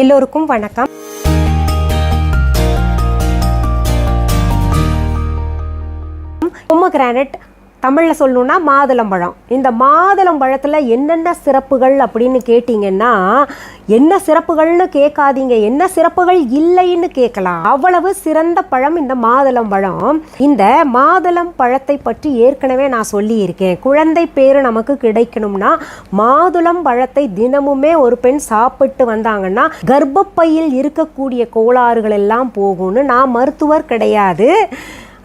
எல்லோருக்கும் வணக்கம். பொமோகிரானேட் தமிழில் சொல்லணுன்னா மாதுளம்பழம். இந்த மாதுளம்பழத்தில் என்னென்ன சிறப்புகள் அப்படின்னு கேட்டிங்கன்னா, என்ன சிறப்புகள்னு கேட்காதீங்க, என்ன சிறப்புகள் இல்லைன்னு கேட்கலாம். அவ்வளவு சிறந்த பழம் இந்த மாதுளம்பழம். இந்த மாதுளம் பழத்தை பற்றி ஏற்கனவே நான் சொல்லியிருக்கேன். குழந்தை பேரு நமக்கு கிடைக்கணும்னா மாதுளம் பழத்தை தினமுமே ஒரு பெண் சாப்பிட்டு வந்தாங்கன்னா கர்ப்பப்பையில் இருக்கக்கூடிய கோளாறுகள் எல்லாம் போகும்னு. நான் மருத்துவர் கிடையாது.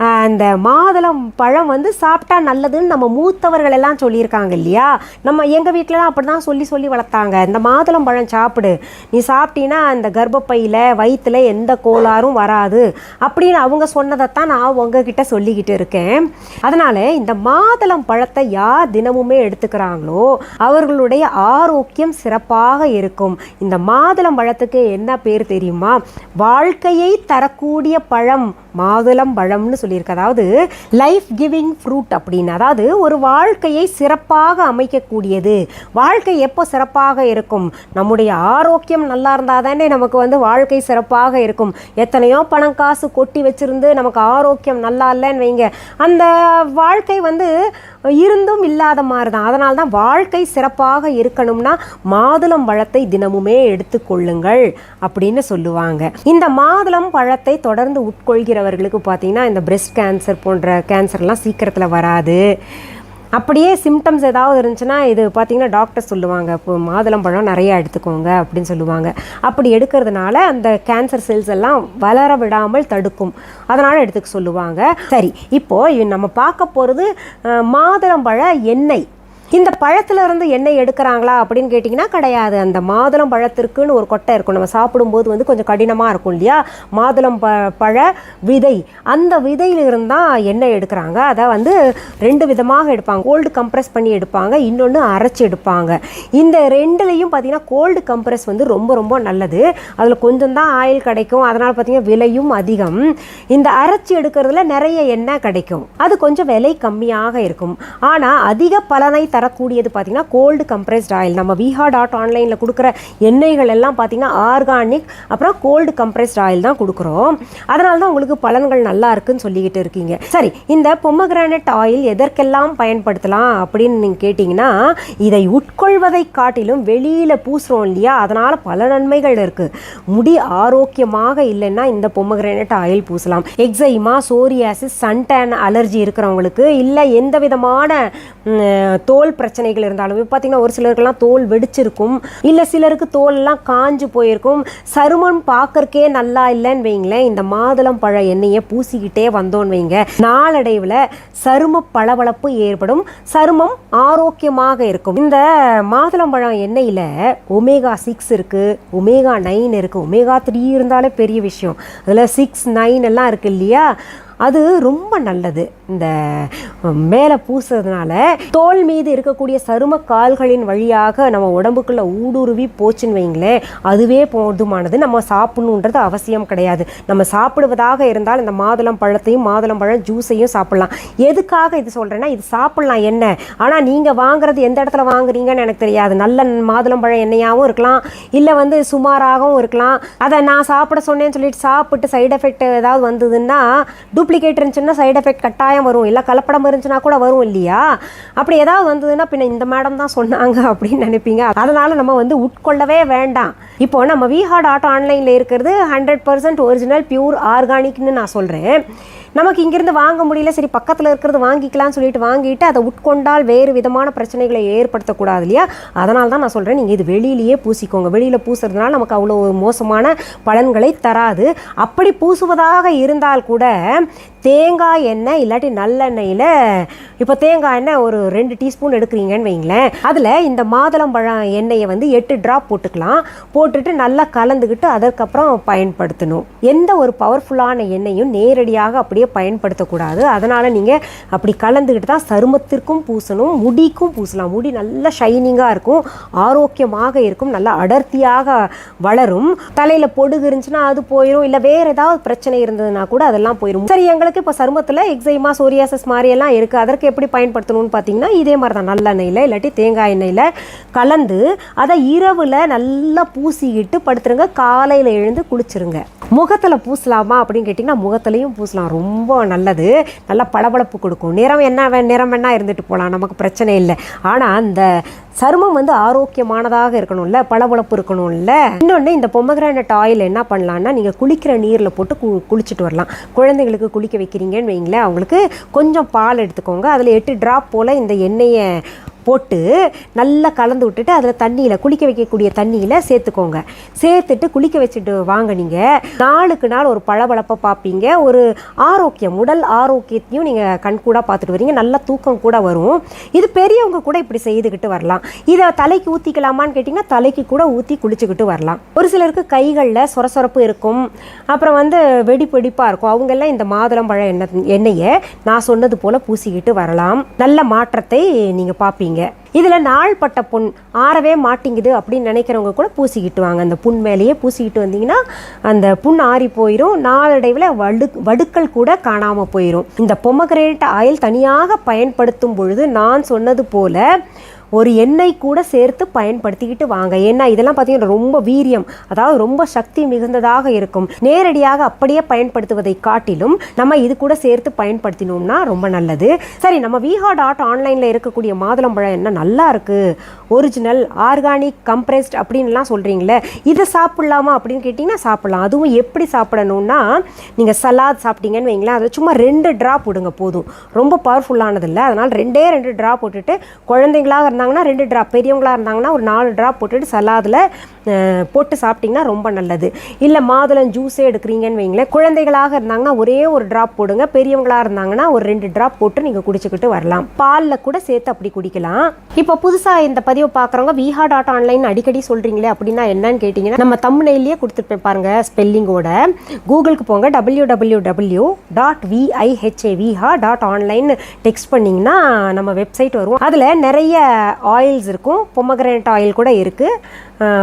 அந்த மாதுளம் பழம் சாப்பிட்டா நல்லதுன்னு நம்ம மூத்தவர்கள் எல்லாம் சொல்லியிருக்காங்க இல்லையா. நம்ம எங்கள் வீட்டிலலாம் அப்படி தான் சொல்லி வளர்த்தாங்க. இந்த மாதுளம் பழம் சாப்பிடு, நீ சாப்பிட்டீன்னா அந்த கர்ப்பப்பையில் வயிற்றில் எந்த கோளாறும் வராது அப்படின்னு அவங்க சொன்னதைத்தான் நான் உங்ககிட்ட சொல்லிக்கிட்டு இருக்கேன். அதனால் இந்த மாதுளம் பழத்தை யார் தினமுமே எடுத்துக்கிறாங்களோ அவர்களுடைய ஆரோக்கியம் சிறப்பாக இருக்கும். இந்த மாதுளம் பழத்துக்கு என்ன பேர் தெரியுமா? வாழ்க்கையை தரக்கூடிய பழம் மாதுளம் பழம்னு சொல்லியிருக்கு. அதாவது லைஃப் கிவிங் ஃப்ரூட் அப்படின்னு. அதாவது ஒரு வாழ்க்கையை சிறப்பாக அமைக்கக்கூடியது. வாழ்க்கை எப்போ சிறப்பாக இருக்கும்? நம்முடைய ஆரோக்கியம் நல்லா இருந்தால் தானே நமக்கு வாழ்க்கை சிறப்பாக இருக்கும். எத்தனையோ பணம் காசு கொட்டி வச்சிருந்து நமக்கு ஆரோக்கியம் நல்லா இல்லைன்னு வைங்க, அந்த வாழ்க்கை இருந்தும் இல்லாத மாதிரி தான். அதனால தான் வாழ்க்கை சிறப்பாக இருக்கணும்னா மாதுளம் பழத்தை தினமுமே எடுத்துக்கொள்ளுங்கள் அப்படின்னு சொல்லுவாங்க. இந்த மாதுளம் பழத்தை தொடர்ந்து உட்கொள்கிறவர்களுக்கு பார்த்தீங்கன்னா இந்த பிரெஸ்ட் கேன்சர் போன்ற கேன்சர்லாம் சீக்கிரத்தில் வராது. அப்படியே சிம்டம்ஸ் ஏதாவது இருந்துச்சுன்னா இது பார்த்திங்கன்னா டாக்டர் சொல்லுவாங்க, இப்போ மாதுளம்பழம் நிறையா எடுத்துக்கோங்க அப்படின்னு சொல்லுவாங்க. அப்படி எடுக்கிறதுனால அந்த கேன்சர் செல்ஸ் எல்லாம் வளர விடாமல் தடுக்கும். அதனால் எடுத்துக்க சொல்லுவாங்க. சரி, இப்போது நம்ம பார்க்க போகிறது மாதுளம்பழ எண்ணெய். இந்த பழத்திலிருந்து எண்ணெய் எடுக்கிறாங்களா அப்படின்னு கேட்டிங்கன்னா கிடையாது. அந்த மாதுளம் பழத்திற்குன்னு ஒரு கொட்டை இருக்கும். நம்ம சாப்பிடும்போது கொஞ்சம் கடினமாக இருக்கும் இல்லையா, மாதுளம் பழ விதை. அந்த விதையிலிருந்து தான் எண்ணெய் எடுக்கிறாங்க. அதை ரெண்டு விதமாக எடுப்பாங்க. கோல்டு கம்ப்ரெஸ் பண்ணி எடுப்பாங்க, இன்னொன்று அரைச்சி எடுப்பாங்க. இந்த ரெண்டுலேயும் பார்த்திங்கன்னா கோல்டு கம்ப்ரெஸ் ரொம்ப ரொம்ப நல்லது. அதில் கொஞ்சம் தான் ஆயில் கிடைக்கும். அதனால் பார்த்திங்கன்னா விலையும் அதிகம். இந்த அரைச்சி எடுக்கிறதுல நிறைய எண்ணெய் கிடைக்கும். அது கொஞ்சம் விலை கம்மியாக இருக்கும். ஆனால் அதிக பலனை தரக்கூடியது பார்த்தீங்கன்னா கோல்டு கம்ப்ரெஸ்ட் ஆயில். நம்ம viha.online கொடுக்குற எண்ணெய்கள் எல்லாம் பார்த்தீங்கன்னா ஆர்கானிக், அப்புறம் கோல்டு கம்ப்ரெஸ்ட் ஆயில் தான் கொடுக்குறோம். அதனால தான் உங்களுக்கு பலன்கள் நல்லா இருக்குன்னு சொல்லிக்கிட்டு இருக்கீங்க. சரி, இந்த பொமோகிரானேட் ஆயில் எதற்கெல்லாம் பயன்படுத்தலாம் அப்படின்னு நீங்கள் கேட்டிங்கன்னா, இதை உட்கொள்வதை காட்டிலும் வெளியில் பூசுகிறோம் இல்லையா, அதனால் பல நன்மைகள் இருக்குது. முடி ஆரோக்கியமாக இல்லைன்னா இந்த பொமோகிரானேட் ஆயில் பூசலாம். எக்ஸைமா, சோரியாசிஸ், சன்டேன் அலர்ஜி இருக்கிறவங்களுக்கு, இல்லை எந்த விதமான தோல் பிரச்சனைகள் இருந்தாலும் பார்த்தீங்கன்னா ஒரு சிலருக்கெல்லாம் தோல் வெடிச்சிருக்கும், இல்லை சிலருக்கு தோலெல்லாம் காஞ்சு போயிருக்கும், சருமம் பார்க்கறக்கே நல்லா இல்லைன்னு வைங்களேன், இந்த மாதுளம் பழ எண்ணெயை பூசிக்கிட்டே வந்தோன்னு வைங்க, நாளடைவில் சரும பளபளப்பு ஏற்படும், சருமம் ஆரோக்கியமாக இருக்கும். இந்த மாதுளம் பழம் எண்ணெயில் ஒமேகா 6 இருக்குது, ஒமேகா 9 இருக்குது. ஒமேகா 3 இருந்தாலே பெரிய விஷயம். அதில் 6, 9 எல்லாம் இருக்குது இல்லையா, அது ரொம்ப நல்லது. இந்த மேலே பூசுறதுனால தோல் மீது இருக்கக்கூடிய சரும கால்களின் வழியாக நம்ம உடம்புக்குள்ளே ஊடுருவி போச்சுன்னு வைங்களேன், அதுவே போதுமானது. நம்ம சாப்பிடணுன்றது அவசியம் கிடையாது. நம்ம சாப்பிடுவதாக இருந்தால் இந்த மாதுளம் பழத்தையும் மாதுளம் பழம் ஜூஸையும் சாப்பிட்லாம். எதுக்காக இது சொல்கிறேன்னா, இது சாப்பிட்லாம் என்ன, ஆனால் நீங்கள் வாங்குறது எந்த இடத்துல வாங்குறீங்கன்னு எனக்கு தெரியாது. நல்ல மாதுளம் பழம் எண்ணெயாகவும் இருக்கலாம், இல்லை சுமாராகவும் இருக்கலாம். அதை நான் சாப்பிட சொன்னேன்னு சொல்லிட்டு சாப்பிட்டு சைடு எஃபெக்ட் ஏதாவது வந்ததுன்னா, டூப்ளிகேட் இருந்துச்சுன்னா சைடு எஃபெக்ட் கட்டாயம் வரும், இல்லை கலப்படம் இருந்துச்சுன்னா கூட வரும் இல்லையா. அப்படி ஏதாவது வந்ததுன்னா பின்ன இந்த மேடம் தான் சொன்னாங்க அப்படின்னு நினைப்பீங்க. அதனால் நம்ம உட்கொள்ளவே வேண்டாம். இப்போ நம்ம viha.online இருக்கிறது 100% ஒரிஜினல் பியூர் ஆர்கானிக்னு நான் சொல்கிறேன். நமக்கு இங்கேருந்து வாங்க முடியல, சரி பக்கத்தில் இருக்கிறது வாங்கிக்கலாம்னு சொல்லிட்டு வாங்கிட்டு அதை உட்கொண்டால் வேறு விதமான பிரச்சனைகளை ஏற்படுத்தக்கூடாது இல்லையா. அதனால தான் நான் சொல்கிறேன், நீங்கள் இது வெளியிலேயே பூசிக்கோங்க. வெளியில் பூசுறதுனால நமக்கு அவ்வளோ மோசமான பலன்களை தராது. அப்படி பூசுவதாக இருந்தால் கூட தேங்காய் எண்ணெய் இல்லாட்டி நல்லெண்ணெயில், இப்போ தேங்காய் எண்ணெய் ஒரு 2 டீஸ்பூன் எடுக்கிறீங்கன்னு வைங்களேன், அதில் இந்த மாதுளம்பழம் எண்ணெயை 8 ட்ராப் போட்டுக்கலாம். போட்டுட்டு நல்லா கலந்துக்கிட்டு அதற்கப்புறம் பயன்படுத்தணும். எந்த ஒரு பவர்ஃபுல்லான எண்ணெயும் நேரடியாக அப்படியே அப்படியே பயன்படுத்தக்கூடாது. அதனால் நீங்கள் அப்படி கலந்துக்கிட்டு தான் சருமத்திற்கும் பூசணும், முடிக்கும் பூசலாம். முடி நல்லா ஷைனிங்காக இருக்கும், ஆரோக்கியமாக இருக்கும், நல்லா அடர்த்தியாக வளரும். தலையில் பொடுகு இருந்துச்சுன்னா அது போயிடும், இல்லை வேறு ஏதாவது பிரச்சனை இருந்ததுன்னா கூட அதெல்லாம் போயிடும். சரி, எங்களுக்கு இப்போ சருமத்தில் எக்ஸைமா, சோரியாசிஸ் மாதிரி எல்லாம் இருக்குது. அதற்கு எப்படி பயன்படுத்தணும்னு பார்த்தீங்கன்னா இதே மாதிரி தான், நல்லெண்ணெயில் இல்லாட்டி தேங்காய் எண்ணெயில் கலந்து அதை இரவில் நல்லா பூசிக்கிட்டு படுத்துருங்க. காலையில் எழுந்து குளிச்சிருங்க. முகத்தில் பூசலாமா அப்படின்னு கேட்டிங்கன்னா முகத்துலையும் பூசலாம், ரொம்ப நல்லது. நல்லா பளபளப்பு கொடுக்கும். நிறம் வேணா இருந்துட்டு போகலாம், நமக்கு பிரச்சனை இல்லை. ஆனால் அந்த சருமம் ஆரோக்கியமானதாக இருக்கணும்ல, பளபளப்பு இருக்கணும்ல. இன்னொன்று, இந்த பொமக்ரானட் ஆயில் என்ன பண்ணலான்னா நீங்கள் குளிக்கிற நீரில் போட்டு குளிச்சுட்டு வரலாம். குழந்தைங்களுக்கு குளிக்க வைக்கிறீங்கன்னு வைங்களேன், அவங்களுக்கு கொஞ்சம் பால் எடுத்துக்கோங்க, அதில் 8 டிராப் போல் இந்த எண்ணெயை போட்டு நல்லா கலந்து விட்டுட்டு அதில் தண்ணியில், குளிக்க வைக்கக்கூடிய தண்ணியில் சேர்த்துக்கோங்க. சேர்த்துட்டு குளிக்க வச்சுட்டு வாங்க. நீங்கள் நாளுக்கு நாள் ஒரு பளபளப்பை பார்ப்பீங்க, ஒரு ஆரோக்கியம், உடல் ஆரோக்கியத்தையும் நீங்கள் கண்கூடாக பார்த்துட்டு வரீங்க. நல்லா தூக்கம் கூட வரும். இது பெரியவங்க கூட இப்படி செய்துக்கிட்டு வரலாம். இதை தலைக்கு ஊற்றிக்கலாமான்னு கேட்டிங்கன்னா தலைக்கு கூட ஊற்றி குளிச்சுக்கிட்டு வரலாம். ஒரு சிலருக்கு கைகளில் சொரசொரப்பு இருக்கும், அப்புறம் வெடிப்பாக இருக்கும். அவங்கெல்லாம் இந்த மாதுளம்பழ எண்ணெயை நான் சொன்னது போல் பூசிக்கிட்டு வரலாம். நல்ல மாற்றத்தை நீங்கள் பார்ப்பீங்க. இதில் நாள்பட்ட புண் ஆறவே மாட்டேங்குது அப்படின்னு நினைக்கிறவங்க கூட பூசிக்கிட்டு வாங்க. அந்த புண் மேலேயே பூசிக்கிட்டு வந்தீங்கன்னா அந்த புண் ஆறி போயிடும். நாளடைவில் வடுக்கள் கூட காணாமல் போயிடும். இந்த பொமக்ரேனட் ஆயில் தனியாக பயன்படுத்தும் பொழுது நான் சொன்னது போல ஒரு எண்ணெய் கூட சேர்த்து பயன்படுத்திக்கிட்டு வாங்க. ஏன்னா இதெல்லாம் பார்த்தீங்கன்னா ரொம்ப வீரியம், அதாவது ரொம்ப சக்தி மிகுந்ததாக இருக்கும். நேரடியாக அப்படியே பயன்படுத்துவதை காட்டிலும் நம்ம இது கூட சேர்த்து பயன்படுத்தினோம்னா ரொம்ப நல்லது. சரி, நம்ம viha.online இருக்கக்கூடிய மாதுளம்பழம் என்ன நல்லா இருக்குது, ஒரிஜினல், ஆர்கானிக், கம்ப்ரெஸ்ட் அப்படின்லாம் சொல்கிறீங்களே, இதை சாப்பிட்லாமா அப்படின்னு கேட்டிங்கன்னா சாப்பிட்லாம். அதுவும் எப்படி சாப்பிடணும்னா, நீங்கள் சலாத் சாப்பிட்டீங்கன்னு வைங்களேன், அதில் சும்மா 2 டிராப் விடுங்க போதும். ரொம்ப பவர்ஃபுல்லானது இல்லை. அதனால் 2 டிராப் போட்டுட்டு, குழந்தைங்களாக இருந்தாங்கன்னா 2 டிராப், பெரியவங்களாக இருந்தாங்கன்னா ஒரு 4 டிராப் போட்டுட்டு சலாதில் போட்டு சாப்பிட்டிங்கன்னா ரொம்ப நல்லது. இல்லை மாதுளம் ஜூஸே எடுக்கிறீங்கன்னு வைங்களேன், குழந்தைகளாக இருந்தாங்கன்னா ஒரே ஒரு டிராப் போடுங்க, பெரியவங்களாக இருந்தாங்கன்னா ஒரு 2 டிராப் போட்டு நீங்கள் குடிச்சுக்கிட்டு வரலாம். பாலில் கூட சேர்த்து அப்படி குடிக்கலாம். இப்போ புதுசாக இந்த பதிவை பார்க்குறவங்க viha.online அடிக்கடி சொல்கிறீங்களே அப்படின்னா என்னன்னு கேட்டிங்கன்னா, நம்ம தம்ப்நெயிலே கொடுத்துருப்பேன் பாருங்கள் ஸ்பெல்லிங்கோட. கூகுளுக்கு போங்க, www.viha.online டெக்ஸ்ட் பண்ணிங்கன்னா நம்ம வெப்சைட் வரும். அதில் நிறைய ஆயில்ஸ் இருக்கும், பொமக்ரானட் ஆயில் கூட இருக்குது.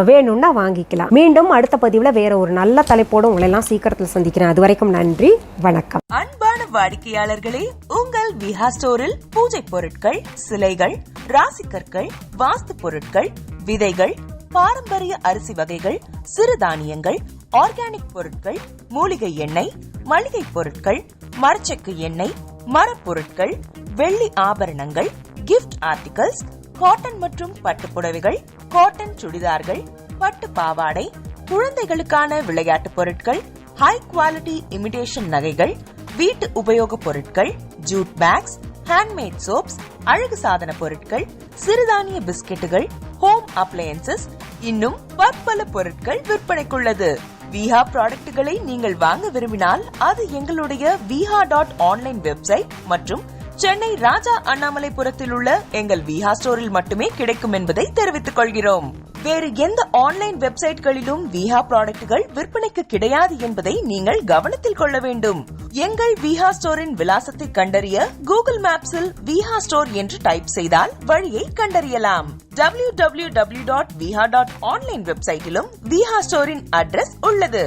வேணும்னா வாங்கிக்கலாம். மீண்டும் அடுத்த பதிவில் வேற ஒரு நல்ல தலைப்போடு உங்களை எல்லாம் சீக்கிரத்தில் சந்திக்கிறேன். அது வரைக்கும் நன்றி, வணக்கம். அன்பான வாடிக்கையாளர்களே, உங்கள் விஹா ஸ்டோரில் பூஜை பொருட்கள், சிலைகள், ராசிக்கற்கள், வாஸ்து பொருட்கள், விதைகள், பாரம்பரிய அரிசி வகைகள், சிறுதானியங்கள், ஆர்கானிக் பொருட்கள், மூலிகை எண்ணெய், மளிகை பொருட்கள், மரச்செக்கு எண்ணெய், மரப்பொருட்கள், வெள்ளி ஆபரணங்கள், கிஃப்ட் ஆர்டிகல்ஸ், காட்டன் மற்றும் பட்டு புடவைகள், காட்டன் சுடிதார்கள், பட்டு பாவாடை, குழந்தைகளுக்கான விளையாட்டு பொருட்கள், ஹை குவாலிட்டி இமிடேஷன் நகைகள், வீட்டு உபயோக பொருட்கள், ஜூட் பேக்ஸ், ஹேண்ட்மேட் சோப்ஸ், அழகு சாதன பொருட்கள், சிறுதானிய பிஸ்கெட்டுகள், ஹோம் அப்ளையன்சஸ், இன்னும் பற்பல பொருட்கள் விற்பனைக்குள்ளது. விஹா ப்ராடக்ட்களை நீங்கள் வாங்க விரும்பினால் அது எங்களுடைய viha.online வெப்சைட் மற்றும் சென்னை ராஜா அண்ணாமலைபுரத்தில் உள்ள எங்கள் விஹா ஸ்டோரில் மட்டுமே கிடைக்கும் என்பதை தெரிவித்துக் கொள்கிறோம். வேறு எந்த ஆன்லைன் வெப்சைட்களிலும் விஹா ப்ராடக்ட்கள் விற்பனைக்கு கிடையாது என்பதை நீங்கள் கவனத்தில் கொள்ள வேண்டும். எங்கள் விஹா ஸ்டோரின் விலாசத்தை கண்டறிய கூகுள் மேப்ஸில் விஹா ஸ்டோர் என்று டைப் செய்தால் வழியை கண்டறியலாம். www.viha.online வெப்சைட்டிலும் விஹா ஸ்டோரின் அட்ரஸ் உள்ளது.